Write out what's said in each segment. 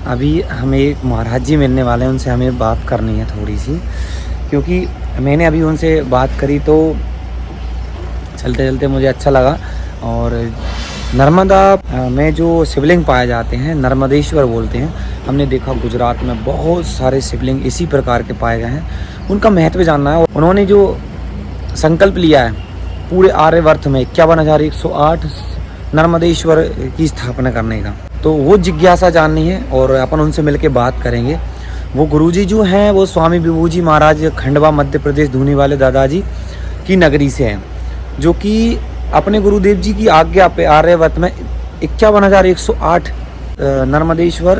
अभी हमें एक महाराज जी मिलने वाले हैं, उनसे हमें बात करनी है थोड़ी सी, क्योंकि मैंने अभी उनसे बात करी तो चलते चलते मुझे अच्छा लगा। और नर्मदा में जो शिवलिंग पाए जाते हैं नर्मदेश्वर बोलते हैं, हमने देखा गुजरात में बहुत सारे शिवलिंग इसी प्रकार के पाए गए हैं। उनका महत्व जानना है। उन्होंने जो संकल्प लिया है पूरे आर्यवर्त में 51,108 नर्मदेश्वर की स्थापना करने का, तो वो जिज्ञासा जाननी है और अपन उनसे मिलके बात करेंगे। वो गुरुजी जो हैं वो स्वामी विभूजी महाराज खंडवा मध्य प्रदेश धूनी वाले दादाजी की नगरी से हैं, जो कि अपने गुरुदेव जी की आज्ञा पे आर्यवर्त में 51,108 नर्मदेश्वर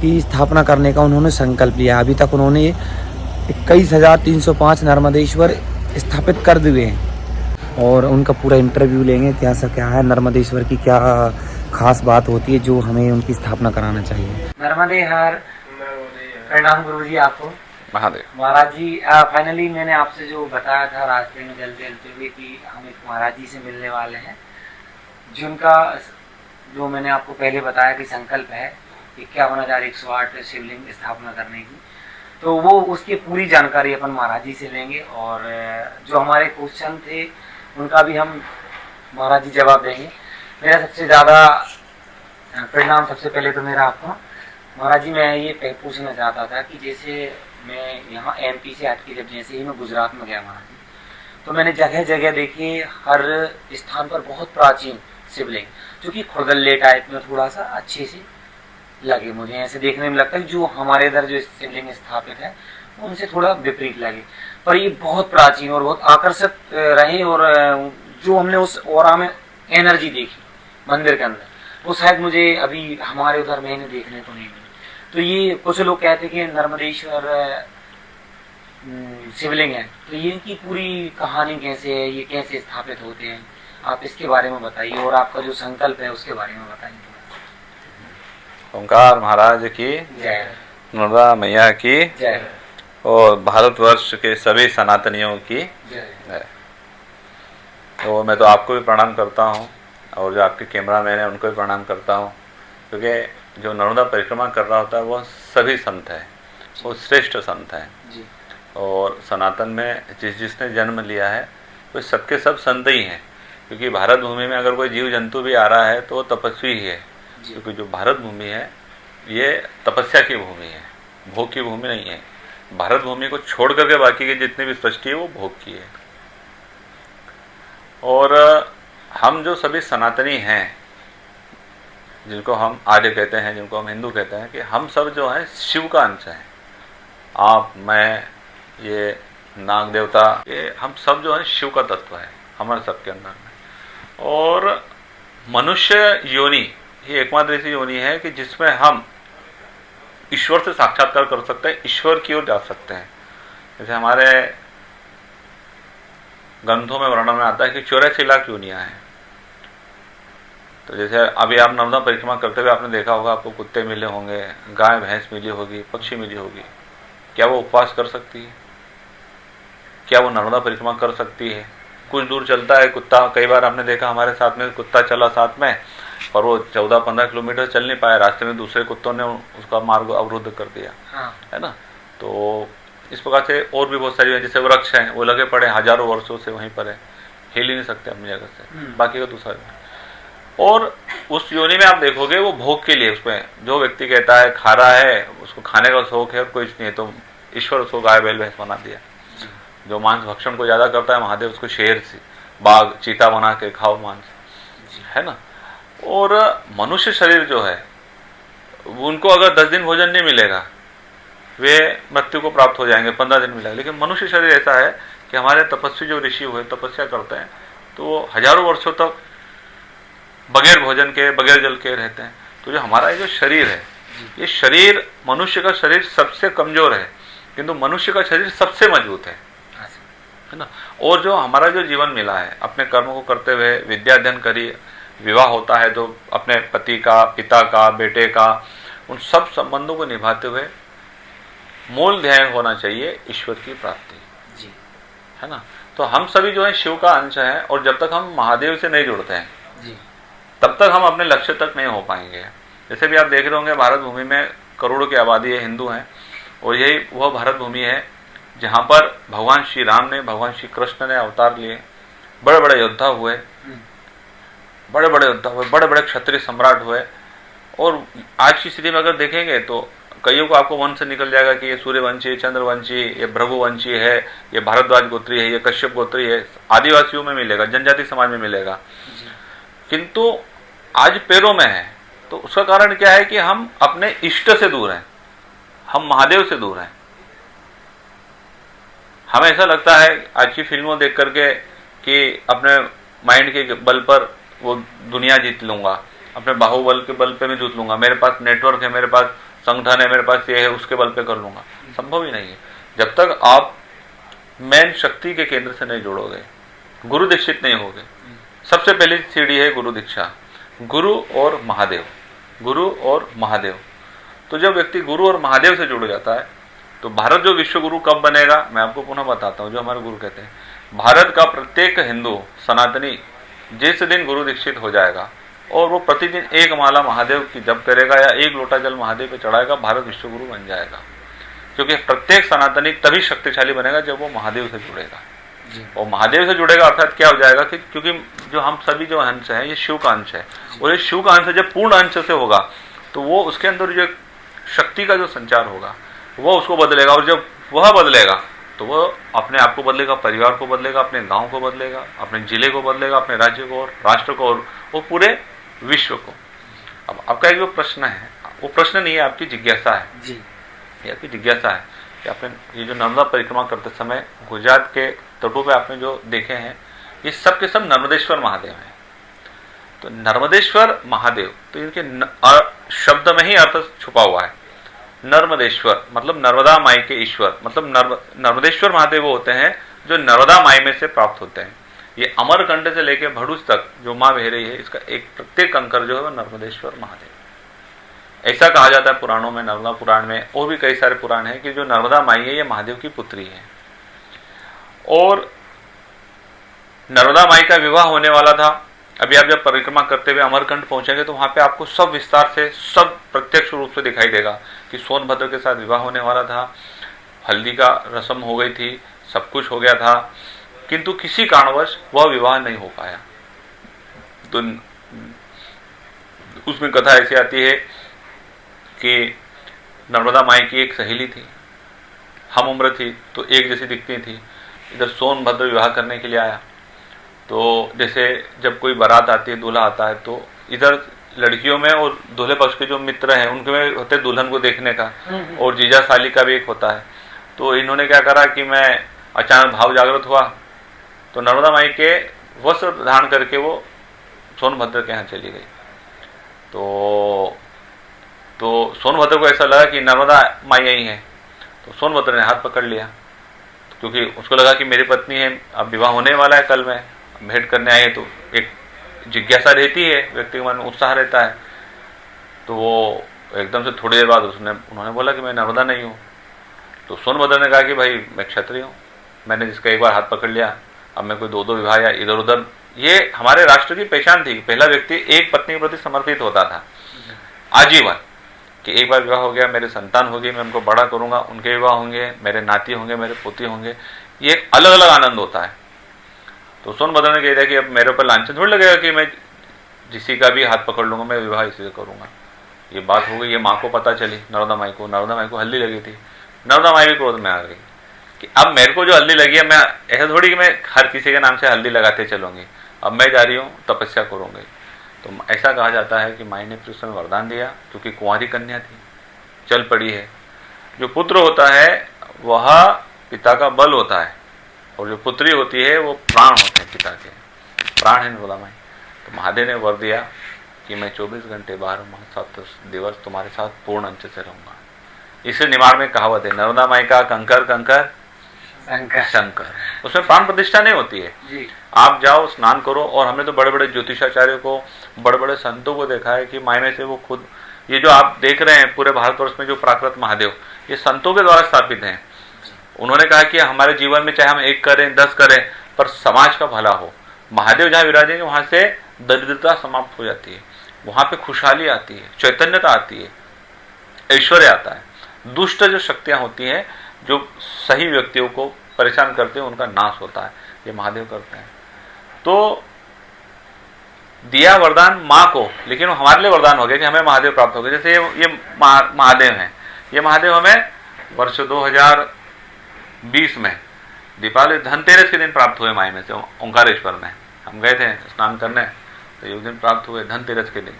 की स्थापना करने का उन्होंने संकल्प लिया। अभी तक उन्होंने 21,305 नर्मदेश्वर स्थापित कर दिए हैं और उनका पूरा इंटरव्यू लेंगे। क्या सा क्या है नर्मदेश्वर की, क्या खास बात होती है जो हमें उनकी स्थापना कराना चाहिए। नर्मदे हर। प्रणाम गुरुजी आपको। महादेव। महाराज जी, फाइनली मैंने आपसे जो बताया था रास्ते में चलते चलते हुए कि हम एक महाराज जी से मिलने वाले हैं, जिनका जो मैंने आपको पहले बताया कि संकल्प है 51,108 शिवलिंग स्थापना करने की, तो वो उसकी पूरी जानकारी अपन महाराज जी से लेंगे और जो हमारे क्वेश्चन थे उनका भी हम महाराज जी जवाब देंगे। मेरा सबसे ज़्यादा परिणाम सबसे पहले तो मेरा आपको महाराज जी, मैं ये पूछना चाहता था कि जैसे मैं यहाँ एमपी से हट के जब जैसे ही मैं गुजरात में गया महाराज जी, तो मैंने जगह जगह देखे हर स्थान पर बहुत प्राचीन शिवलिंग, जो कि खुरदल्ले टाइप में थोड़ा सा अच्छे से लगे। मुझे ऐसे देखने में लगता है जो हमारे इधर जो शिवलिंग स्थापित है उनसे थोड़ा विपरीत लगे, पर ये बहुत प्राचीन और बहुत आकर्षक रहे। और जो हमने उस ओरा में एनर्जी देखी मंदिर के अंदर, वो शायद मुझे अभी हमारे उधर मैंने देखने को नहीं मिली। तो ये कुछ लोग कहते कि नर्मदेश्वर शिवलिंग है, तो ये इनकी पूरी कहानी कैसे है, ये कैसे स्थापित होते हैं, आप इसके बारे में बताइए और आपका जो संकल्प है उसके बारे में बताइए। ओंकार महाराज की जय, नर्मदा मैया की जय, और भारतवर्ष के सभी सनातनियों की जय। तो मैं तो आपको भी प्रणाम करता हूँ और जो आपके कैमरामैन हैं उनको भी प्रणाम करता हूँ, क्योंकि जो नर्मदा परिक्रमा कर रहा होता है वो सभी संत है, वो श्रेष्ठ संत हैं। और सनातन में जिसने जन्म लिया है वो सबके सब संत ही हैं, क्योंकि भारत भूमि में अगर कोई जीव जंतु भी आ रहा है तो वो तपस्वी ही है, क्योंकि जो भारत भूमि है ये तपस्या की भूमि है, भोग की भूमि नहीं है। भारत भूमि को छोड़ करके बाकी की जितनी भी सृष्टि है वो भोग की है। और हम जो सभी सनातनी हैं, जिनको हम आर्य कहते हैं, जिनको हम हिंदू कहते हैं, कि हम सब जो हैं शिव का अंश हैं। आप, मैं, ये नाग देवता, ये हम सब जो है शिव का तत्व है हमारे सबके अंदर में। और मनुष्य योनि ये एकमात्र ऐसी योनि है कि जिसमें हम ईश्वर से साक्षात्कार कर सकते हैं, ईश्वर की ओर जा सकते हैं। जैसे हमारे ग्रंथों में वर्णन में आता है कि 84 लाख योनियां हैं। तो जैसे अभी आप नर्मदा परिक्रमा करते हुए आपने देखा होगा, आपको कुत्ते मिले होंगे, गाय भैंस मिली होगी, पक्षी मिली होगी। क्या वो उपवास कर सकती है? क्या वो नर्मदा परिक्रमा कर सकती है? कुछ दूर चलता है कुत्ता, कई बार आपने देखा हमारे साथ में कुत्ता चला साथ में, और वो 14-15 किलोमीटर चल नहीं पाया, रास्ते में दूसरे कुत्तों ने उसका मार्ग अवरुद्ध कर दिया। है ना। तो इस प्रकार से और भी बहुत सारी हैं, जैसे वृक्ष हैं वो लगे पड़े हजारों वर्षों से वहीं पर है, हिल ही नहीं सकते अपनी जगह से, बाकी का दूसरा। और उस योनि में आप देखोगे वो भोग के लिए, उसमें जो व्यक्ति कहता है खा रहा है, उसको खाने का शौक है और कुछ नहीं है, तो ईश्वर उसको गाय बैल भैंस बना दिया। जो मांस भक्षण को ज्यादा करता है, महादेव उसको शेर से बाघ चीता बना के खाओ मांस, है ना। और मनुष्य शरीर जो है उनको अगर 10 दिन भोजन नहीं मिलेगा वे मृत्यु को प्राप्त हो जाएंगे, 15 दिन मिलेगा। लेकिन मनुष्य शरीर ऐसा है कि हमारे तपस्वी जो ऋषि हुए तपस्या करते हैं तो वो हजारों वर्षों तक बगैर भोजन के बगैर जल के रहते हैं। तो जो हमारा ये जो शरीर है, ये शरीर, मनुष्य का शरीर सबसे कमजोर है, किंतु मनुष्य का शरीर सबसे मजबूत है ना। और जो हमारा जो जीवन मिला है, अपने कर्म को करते हुए विद्या अध्ययन करिए, विवाह होता है तो अपने पति का, पिता का, बेटे का, उन सब संबंधों को निभाते हुए मूल ध्यान होना चाहिए ईश्वर की प्राप्ति जी, है ना। तो हम सभी जो है शिव का अंश है, और जब तक हम महादेव से नहीं जुड़ते हैं जी, तब तक हम अपने लक्ष्य तक नहीं हो पाएंगे। जैसे भी आप देख रहे होंगे भारत भूमि में करोड़ों की आबादी है, हिंदू हैं, और यही वह भारत भूमि है जहाँ पर भगवान श्री राम ने, भगवान श्री कृष्ण ने अवतार लिए, बड़े बड़े योद्धा हुए, बड़े बड़े क्षत्रिय सम्राट हुए। और आज की स्थिति में अगर देखेंगे तो कईयों को आपको वंश से निकल जाएगा कि ये सूर्यवंशी, चंद्रवंशी, ये भृगुवंशी है, ये भारद्वाज गोत्री है, ये कश्यप गोत्री है, आदिवासियों में मिलेगा, जनजाति समाज में मिलेगा, किंतु आज पैरों में है। तो उसका कारण क्या है कि हम अपने इष्ट से दूर हैं, हम महादेव से दूर हैं। हमें ऐसा लगता है आज की फिल्मों देख करके कि अपने माइंड के बल पर वो दुनिया जीत लूंगा, अपने बाहुबल के बल पे मैं जीत लूंगा, मेरे पास नेटवर्क है, मेरे पास संगठन है, मेरे पास ये है, उसके बल पे कर लूंगा। संभव ही नहीं है जब तक आप मेन शक्ति के केंद्र से नहीं जुड़ोगे, गुरु दीक्षित नहीं होगे। सबसे पहली सीढ़ी है गुरु दीक्षा, गुरु और महादेव, गुरु और महादेव। तो जब व्यक्ति गुरु और महादेव से जुड़ जाता है तो भारत जो विश्व गुरु कब बनेगा, मैं आपको पुनः बताता हूँ। जो हमारे गुरु कहते हैं, भारत का प्रत्येक हिंदू सनातनी जिस दिन गुरु दीक्षित हो जाएगा और वो प्रतिदिन एक माला महादेव की जप करेगा या एक लोटा जल महादेव पे चढ़ाएगा, भारत विश्व गुरु बन जाएगा। क्योंकि प्रत्येक सनातनी तभी शक्तिशाली बनेगा जब वो महादेव से जुड़ेगा। और महादेव से जुड़ेगा अर्थात क्या हो जाएगा कि क्योंकि जो हम सभी जो अंश है ये शिव का अंश है, और ये शिव का अंश जब पूर्ण अंश से होगा तो वो उसके अंदर जो शक्ति का जो संचार होगा वो उसको बदलेगा, और जब वह बदलेगा तो वह अपने आप को बदलेगा, परिवार को बदलेगा, अपने गांव को बदलेगा, अपने जिले को बदलेगा, अपने राज्य को और राष्ट्र को और वो पूरे विश्व को। अब आपका एक जो प्रश्न है वो प्रश्न नहीं है, आपकी जिज्ञासा है जी, ये आपकी जिज्ञासा है कि आपने ये जो नर्मदा परिक्रमा करते समय गुजरात के तटों पे आपने जो देखे हैं ये सब के सब नर्मदेश्वर महादेव हैं। तो नर्मदेश्वर महादेव, तो इनके शब्द में ही अर्थ छुपा हुआ है। नर्मदेश्वर मतलब नर्मदा माई के ईश्वर, मतलब नर्मदेश्वर महादेव वो होते हैं जो नर्मदा माई में से प्राप्त होते हैं। ये अमरकंड से लेकर भड़ूस तक जो माँ बह रही है, इसका एक प्रत्येक कंकर जो है वह नर्मदेश्वर महादेव। ऐसा कहा जाता है पुराणों में, नर्मदा पुराण में और भी कई सारे पुराण हैं कि जो नर्मदा माई है ये महादेव की पुत्री है। और नर्मदा माई का विवाह होने वाला था। अभी आप जब परिक्रमा करते हुए अमरकंड पहुंचेंगे तो वहां पे आपको सब विस्तार से, सब प्रत्यक्ष रूप से दिखाई देगा कि सोनभद्र के साथ विवाह होने वाला था, हल्दी का रस्म हो गई थी, सब कुछ हो गया था, किंतु किसी कारणवश वह विवाह नहीं हो पाया। तो उसमें कथा ऐसी आती है कि नर्मदा माई की एक सहेली थी, हम उम्र थी तो एक जैसी दिखती थी। इधर सोनभद्र विवाह करने के लिए आया, तो जैसे जब कोई बारात आती है, दूल्हा आता है, तो इधर लड़कियों में और दूल्हे पक्ष के जो मित्र हैं उनके में होते दुल्हन को देखने का, और जीजा साली का भी एक होता है। तो इन्होंने क्या करा कि मैं अचानक भाव जागृत हुआ तो नर्मदा माई के वस्त्र धारण करके वो सोनभद्र के यहाँ चली गई। तो सोनभद्र को ऐसा लगा कि नर्मदा माई यही है, तो सोनभद्र ने हाथ पकड़ लिया, क्योंकि उसको लगा कि मेरी पत्नी है, अब विवाह होने वाला है, कल में भेंट करने आई है, तो एक जिज्ञासा रहती है, व्यक्ति के मन में उत्साह रहता है। तो वो एकदम से थोड़ी देर बाद उन्होंने बोला कि मैं नर्मदा नहीं हूँ। तो सोनभद्र ने कहा कि भाई मैं क्षत्रिय हूँ, मैंने जिसका एक बार हाथ पकड़ लिया, अब मैं कोई दो विवाह या इधर उधर, ये हमारे राष्ट्र की पहचान थी। पहला व्यक्ति एक पत्नी के प्रति समर्पित होता था आजीवन, कि एक बार विवाह हो गया, मेरे संतान होगी, मैं उनको बड़ा करूंगा, उनके विवाह होंगे, मेरे नाती होंगे, मेरे पोती होंगे, ये एक अलग अलग आनंद होता है। तो सोनभद्र ने कह दिया कि अब मेरे ऊपर लांछन थोड़ी लगेगा कि मैं जिसी का भी हाथ पकड़ लूंगा, मैं विवाह इसी से करूंगा। ये बात हो गई, ये माँ को पता चली, नर्मदा माई को हल्दी लगी थी। नर्मदा माई भी क्रोध में आ गई कि अब मेरे को जो हल्दी लगी है, मैं ऐसा थोड़ी कि मैं हर किसी के नाम से हल्दी लगाते चलूंगी, अब मैं जा रही हूँ तपस्या करूंगी। तो ऐसा कहा जाता है कि माई ने फिर उसमें वरदान दिया, क्योंकि कुंवारी कन्या थी, चल पड़ी है। जो पुत्र होता है वह पिता का बल होता है, और जो पुत्री होती है वो प्राण होते हैं, पिता के प्राण है नर्मदा माई। तो महादेव ने वर दिया कि मैं 24 घंटे 12 माह 7 दिवस तुम्हारे साथ पूर्ण अंश से रहूंगा। इसे निमाड़ में कहावत है, नर्मदा माई का कंकर कंकर शंकर। उसमें प्राण प्रतिष्ठा नहीं होती है जी। आप जाओ स्नान करो, और हमने तो बड़े बड़े ज्योतिषाचार्यों को, बड़े बड़े संतों को देखा है कि माई में से वो खुद, ये जो आप देख रहे हैं पूरे भारतवर्ष में जो प्राकृत महादेव, ये संतों के द्वारा स्थापित हैं। उन्होंने कहा कि हमारे जीवन में चाहे हम 1 करें 10 करें, पर समाज का भला हो। महादेव जहाँ विराजेंगे वहां से दरिद्रता समाप्त हो जाती है, वहां पे खुशहाली आती है, चैतन्यता आती है। ऐश्वर्य आता है। दुष्ट जो शक्तियां होती हैं, जो सही व्यक्तियों को परेशान करते हैं, उनका नाश होता है, ये महादेव करते हैं। तो दिया वरदान माँ को, लेकिन वो हमारे लिए वरदान हो गया कि हमें महादेव प्राप्त हो गए। जैसे ये महादेव हैं, ये महादेव हमें वर्ष 2020 में दीपावली धनतेरस के दिन प्राप्त हुए माई में से, ओंकारेश्वर में हम गए थे स्नान करने, तो ये उस दिन प्राप्त हुए धनतेरस के दिन,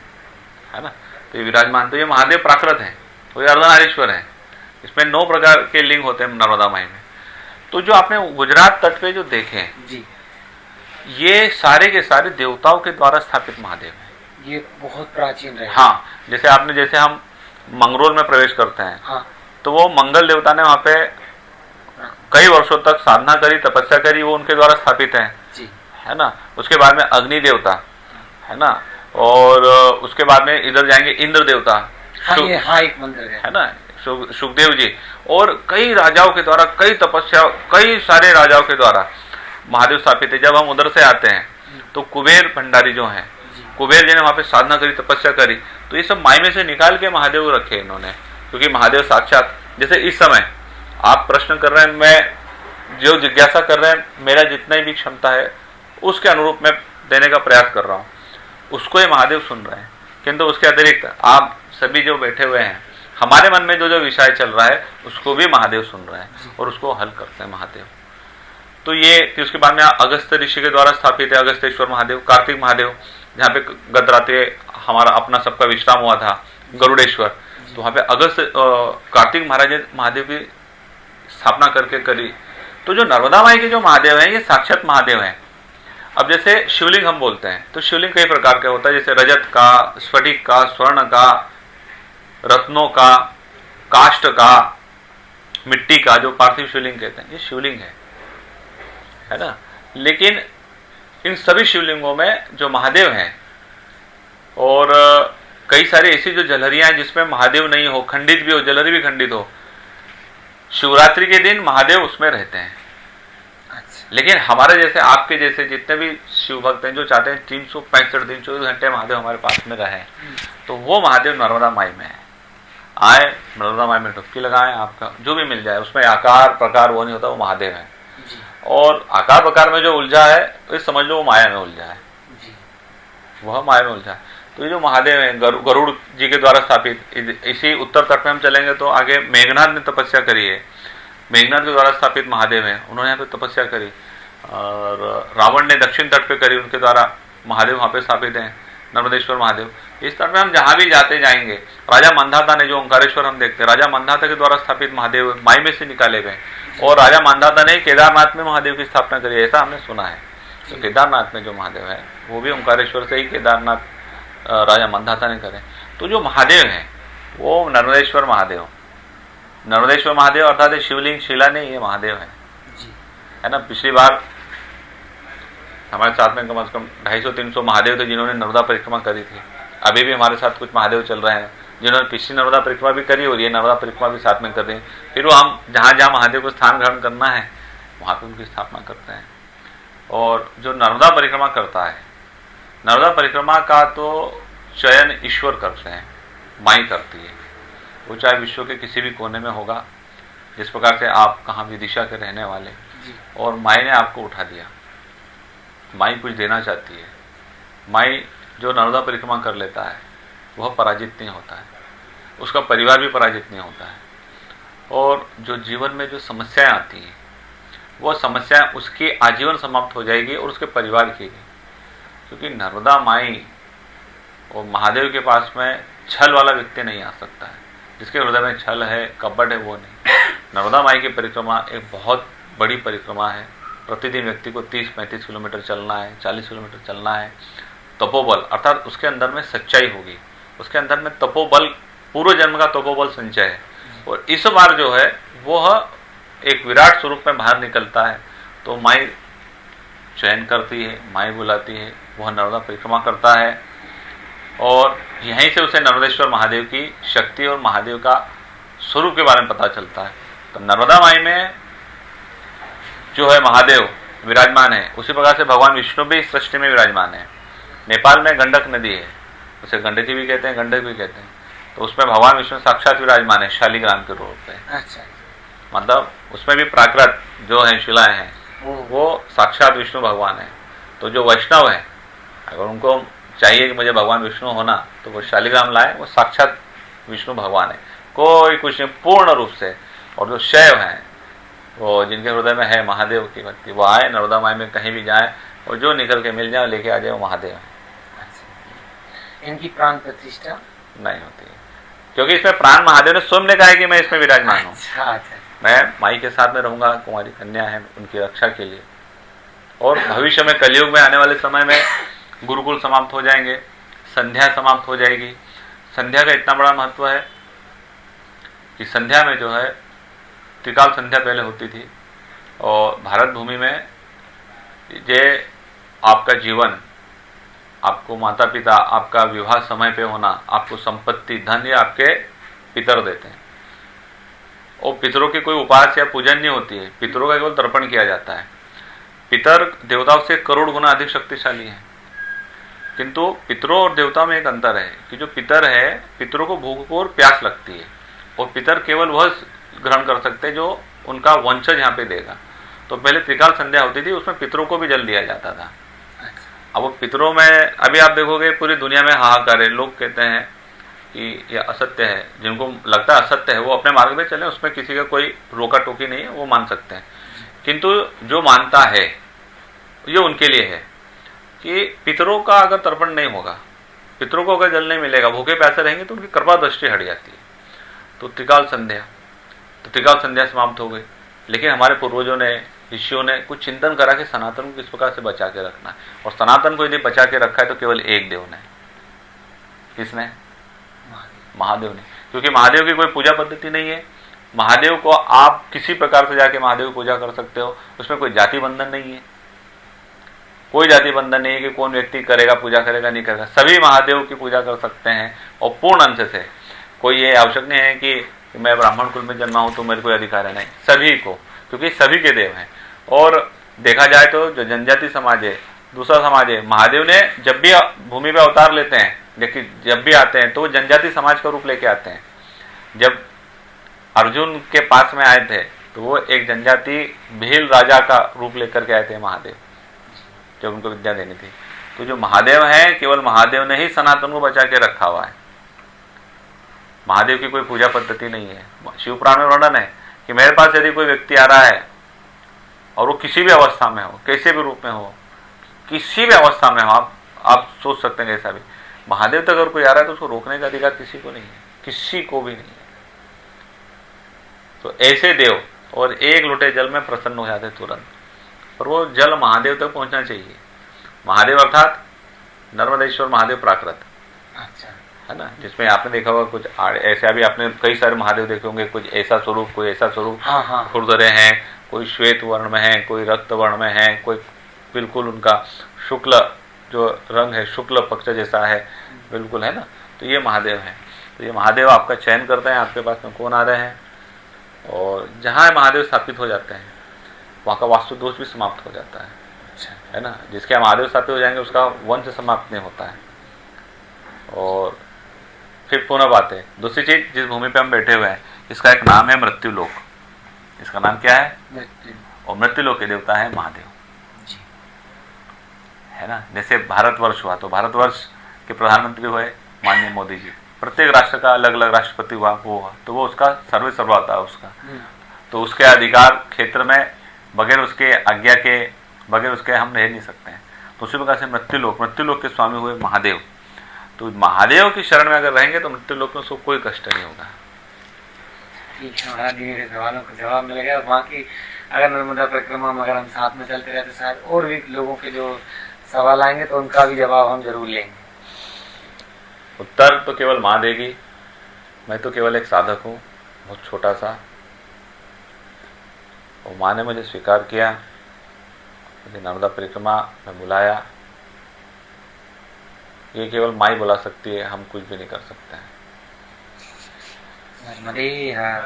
है ना। तो ये विराजमान, तो ये महादेव प्राकृत हैं, तो ये अर्धनारीश्वर हैं। इसमें 9 प्रकार के लिंग होते हैं नर्मदा माई में। तो जो आपने गुजरात तट पे जो देखे जी, ये सारे के सारे देवताओं के द्वारा स्थापित महादेव हैं। ये बहुत प्राचीन रहे। हाँ, जैसे हम मंगरोल में प्रवेश करते हैं, हाँ, तो वो मंगल देवता ने वहां पे कई वर्षों तक साधना करी, तपस्या करी, वो उनके द्वारा स्थापित है जी, है ना। उसके बाद में अग्नि देवता, है ना, और उसके बाद में इधर जाएंगे इंद्र देवता, हाँ, एक मंदिर है ना, सुखदेव जी, और कई राजाओं के द्वारा, कई तपस्या, कई सारे राजाओं के द्वारा महादेव स्थापित है। जब हम उधर से आते हैं तो कुबेर भंडारी जो हैं, कुबेर जी ने वहां पे साधना करी, तपस्या करी, तो ये सब माई में से निकाल के महादेव रखे इन्होंने, क्योंकि महादेव साक्षात, जैसे इस समय आप प्रश्न कर रहे हैं, मैं जो जिज्ञासा कर रहे हैं, मेरा जितना भी क्षमता है उसके अनुरूप मैं देने का प्रयास कर रहा हूँ, उसको ये महादेव सुन रहे हैं। किंतु उसके अतिरिक्त आप सभी जो बैठे हुए हैं, हमारे मन में जो जो विषय चल रहा है उसको भी महादेव सुन रहे हैं और उसको हल करते हैं महादेव। तो ये, फिर उसके बाद में अगस्त ऋषि के द्वारा स्थापित है अगस्तेश्वर महादेव, कार्तिक महादेव, जहाँ पे गत रात्रि हमारा अपना सबका विश्राम हुआ था, गरुड़ेश्वर, तो वहाँ पे अगस्त कार्तिक महादेव की स्थापना करके करी। तो जो नर्मदा माई के जो महादेव हैं, ये साक्षात महादेव हैं। अब जैसे शिवलिंग हम बोलते हैं, तो शिवलिंग कई प्रकार का होता है, जैसे रजत का, स्फटिक का, स्वर्ण का, रत्नों का, काष्ठ का, मिट्टी का, जो पार्थिव शिवलिंग कहते हैं, ये शिवलिंग है ना। लेकिन इन सभी शिवलिंगों में जो महादेव हैं, और कई सारी ऐसी जो जलहरियां हैं जिसमें महादेव नहीं हो, खंडित भी हो, जलहरी भी खंडित हो, शिवरात्रि के दिन महादेव उसमें रहते हैं। लेकिन हमारे जैसे, आपके जैसे जितने भी शिव भक्त हैं, जो चाहते हैं 365 दिन 24 घंटे महादेव हमारे पास में रहे, तो वो महादेव नर्मदा माई में है। आए नर्मदा माई में डुबकी लगाएं, आपका जो भी मिल जाए, उसमें आकार प्रकार वो नहीं होता, वो महादेव है। और आकार प्रकार में जो उलझा है, तो समझ लो वो माया में उलझा है, वह माया में उलझा है। तो ये जो महादेव है, गरुड़ जी के द्वारा स्थापित, इसी उत्तर तट में हम चलेंगे तो आगे मेघनाथ ने तपस्या करी है, मेघनाथ के द्वारा स्थापित महादेव है, उन्होंने यहाँ पे तपस्या करी। और रावण ने दक्षिण तट पे करी, उनके द्वारा महादेव वहाँ पे स्थापित हैं, नर्मदेश्वर महादेव। इस तट में हम जहाँ भी जाते जाएंगे, राजा मंधाता ने, जो ओंकारेश्वर हम देखते हैं, राजा मंधाता के द्वारा स्थापित महादेव माई में से निकाले गए, और राजा मंधाता ने केदारनाथ में महादेव की स्थापना करी, ऐसा हमने सुना है। तो केदारनाथ में जो महादेव है वो भी ओंकारेश्वर से ही केदारनाथ राजा मंधाता ने करे। तो जो महादेव हैं वो नर्मदेश्वर महादेव, नर्मदेश्वर महादेव अर्थात शिवलिंग शिला नहीं, ये महादेव है ना। पिछली बार हमारे साथ में कम से कम 250-300 महादेव थे जिन्होंने नर्मदा परिक्रमा करी थी। अभी भी हमारे साथ कुछ महादेव चल रहे हैं जिन्होंने पिछली नर्मदा परिक्रमा भी करी और ये नर्मदा परिक्रमा भी साथ में कर रहे हैं। फिर वो हम जहाँ जहाँ महादेव को स्थान ग्रहण करना है वहाँ पे उनकी स्थापना करते हैं। और जो नर्मदा परिक्रमा करता है, नर्मदा परिक्रमा का तो चयन ईश्वर करते हैं, माई करती है। वो चाहे विश्व के किसी भी कोने में होगा, जिस प्रकार से आप कहाँ विदिशा के रहने वाले, और माई ने आपको उठा दिया, माई कुछ देना चाहती है। माई जो नर्मदा परिक्रमा कर लेता है वह पराजित नहीं होता है, उसका परिवार भी पराजित नहीं होता है। और जो जीवन में जो समस्याएं आती हैं वह समस्याएं उसकी आजीवन समाप्त हो जाएगी और उसके परिवार की भी, क्योंकि नर्मदा माई और महादेव के पास में छल वाला व्यक्ति नहीं आ सकता है। जिसके हृदय में छल है, कपट है, वो नहीं। नर्मदा माई की परिक्रमा एक बहुत बड़ी परिक्रमा है। प्रतिदिन व्यक्ति को 30-35 किलोमीटर चलना है, 40 किलोमीटर चलना है। तपोबल अर्थात उसके अंदर में सच्चाई होगी, उसके अंदर में तपोबल, पूर्व जन्म का तपोबल संचय है। और इस बार जो है वह एक विराट स्वरूप में बाहर निकलता है। तो माई चयन करती है, माई बुलाती है, वह नर्मदा परिक्रमा करता है और यहीं से उसे नर्मदेश्वर महादेव की शक्ति और महादेव का स्वरूप के बारे में पता चलता है। तो नर्मदा माई में जो है महादेव विराजमान है, उसी प्रकार से भगवान विष्णु भी इस सृष्टि में विराजमान है। नेपाल में गंडक नदी है, उसे गंडकी भी कहते हैं, गंडक भी कहते हैं। तो उसमें भगवान विष्णु साक्षात विराजमान है शालिग्राम के रूप में। अच्छा, मतलब उसमें भी प्राकृत जो है शिलाएं हैं वो साक्षात विष्णु भगवान है। तो जो वैष्णव है अगर उनको चाहिए कि मुझे भगवान विष्णु होना तो वो शालिग्राम लाए, वो साक्षात विष्णु भगवान है, कोई कुछ नहीं, पूर्ण रूप से। और जो शैव हैं वो जिनके हृदय में है महादेव की भक्ति, वो आए नर्मदा माई में कहीं भी जाए और जो निकल के मिल जाए लेके आ जाए वो महादेव है। इनकी प्राण प्रतिष्ठा नहीं होती है क्योंकि इसमें प्राण महादेव ने स्वयं ने कहा है कि मैं इसमें विराजमान हूँ। अच्छा, मैं माई के साथ में रहूंगा, कुमारी कन्या है उनकी रक्षा के लिए। और भविष्य में कलयुग में आने वाले समय में गुरुकुल समाप्त हो जाएंगे, संध्या समाप्त हो जाएगी। संध्या का इतना बड़ा महत्व है कि संध्या में जो है त्रिकाल संध्या पहले होती थी और भारत भूमि में ये आपका जीवन, आपको माता पिता, आपका विवाह समय पे होना, आपको संपत्ति धन या आपके पितर देते हैं। और पितरों की कोई उपास या पूजन नहीं होती है, पितरों का केवल तर्पण किया जाता है। पितर देवताओं से करोड़ गुना अधिक शक्तिशाली है, किंतु पितरों और देवताओं में एक अंतर है कि जो पितर है पितरों को भूख और प्यास लगती है और पितर केवल वह ग्रहण कर सकते हैं जो उनका वंशज यहाँ पे देगा। तो पहले त्रिकाल संध्या होती थी, उसमें पितरों को भी जल दिया जाता था। अब वो पितरों में अभी आप देखोगे पूरी दुनिया में हाहाकार है, लोग कहते हैं कि यह असत्य है, जिनको लगता है असत्य है वो अपने मार्ग में चले, उसमें किसी का कोई रोका टोकी नहीं है, वो मान सकते हैं। किंतु जो मानता है ये उनके लिए है कि पितरों का अगर तर्पण नहीं होगा, पितरों को अगर जल नहीं मिलेगा, भूखे प्यासे रहेंगे तो उनकी कृपा दृष्टि हट जाती है। तो त्रिकाल संध्या समाप्त हो गई। लेकिन हमारे पूर्वजों ने, ऋषियों ने कुछ चिंतन करा कि सनातन को किस प्रकार से बचा के रखना है। और सनातन को यदि बचा के रखा है तो केवल एक देव ने। किसने? महादेव ने। क्योंकि महादेव की कोई पूजा पद्धति नहीं है। महादेव को आप किसी प्रकार से जाके महादेव की पूजा कर सकते हो, उसमें कोई जाति बंधन नहीं है। कोई जाति बंधन नहीं है कि कौन व्यक्ति करेगा पूजा करेगा नहीं करेगा, सभी महादेव की पूजा कर सकते हैं और पूर्ण अंश से। कोई ये आवश्यक नहीं है कि मैं ब्राह्मण कुल में जन्मा हूं तो मेरे को अधिकार है, नहीं, सभी को, क्योंकि सभी के देव हैं। और देखा जाए तो जो जनजाति समाज है, दूसरा समाज है, महादेव ने जब भी भूमि पे अवतार लेते हैं, देखिए जब भी आते हैं तो वो जनजाति समाज का रूप लेके आते हैं। जब अर्जुन के पास में आए थे तो वो एक जनजाति भील राजा का रूप लेकर के आए थे महादेव, जब उनको विद्या देनी थी। तो जो महादेव है केवल महादेव ने ही सनातन को बचा के रखा हुआ है। महादेव की कोई पूजा पद्धति नहीं है। शिव पुराण में वर्णन है कि मेरे पास यदि कोई व्यक्ति आ रहा है और वो किसी भी अवस्था में हो, कैसे भी रूप में हो, किसी भी अवस्था में हो, आप सोच सकते हैं कैसा भी, महादेव तक अगर कोई आ रहा है तो उसको रोकने का अधिकार किसी को नहीं है, किसी को भी नहीं है। तो ऐसे देव और एक लोटे जल में प्रसन्न हो जाते तुरंत, और वो जल महादेव तक पहुंचना चाहिए। महादेव अर्थात नर्मदेश्वर महादेव प्राकृत, अच्छा, है ना, जिसमें आपने देखा होगा कुछ ऐसा भी, आपने कई सारे महादेव देखे होंगे, कुछ ऐसा स्वरूप, कोई ऐसा स्वरूप, खुरदरे हैं, कोई श्वेत वर्ण में है, कोई रक्त वर्ण में है, कोई बिल्कुल उनका शुक्ल जो रंग है शुक्ल पक्ष जैसा है बिल्कुल, है ना। तो ये महादेव है। तो ये महादेव आपका चयन करते हैं आपके पास में कौन आ रहे हैं, और जहाँ महादेव स्थापित हो जाते हैं वहाँ का वास्तु दोष भी समाप्त हो जाता है, है ना। जिसके यहाँ महादेव स्थापित हो जाएंगे उसका वंश समाप्त नहीं होता है। और फिर पुनः बात है दूसरी चीज, जिस भूमि पे हम बैठे हुए हैं इसका एक नाम है मृत्यु लोक। इसका नाम क्या है? मृत्यु। और मृत्यु लोक के देवता है महादेव, है ना। जैसे भारतवर्ष हुआ तो भारतवर्ष के प्रधानमंत्री हुए माननीय मोदी जी, प्रत्येक राष्ट्र का अलग अलग राष्ट्रपति हुआ, वो हुआ तो वो उसका सर्वे सर्वा होता है उसका। तो उसके अधिकार क्षेत्र में बगैर उसके आज्ञा के, बगैर उसके हम रह नहीं सकते हैं। तो उसी प्रकार से मृत्यु लोक के स्वामी हुए महादेव। तो महादेव की शरण में अगर रहेंगे तो मृत्यु लोक में उसको कोई कष्ट नहीं होगा। ठीक है महाराज जी, मेरे सवालों का जवाब मिल गया। बाकी अगर नर्मदा परिक्रमा में अगर हम साथ में चलते रहते शायद और भी लोगों के जो सवाल आएंगे तो उनका भी जवाब हम जरूर लेंगे। उत्तर तो केवल माँ देगी। मैं तो केवल एक साधक हूँ, बहुत छोटा सा, और माँ ने मुझे स्वीकार किया, मुझे नर्मदा परिक्रमा में बुलाया। ये केवल माँ ही बुला सकती है, हम कुछ भी नहीं कर सकते हैं। नर्मदे हर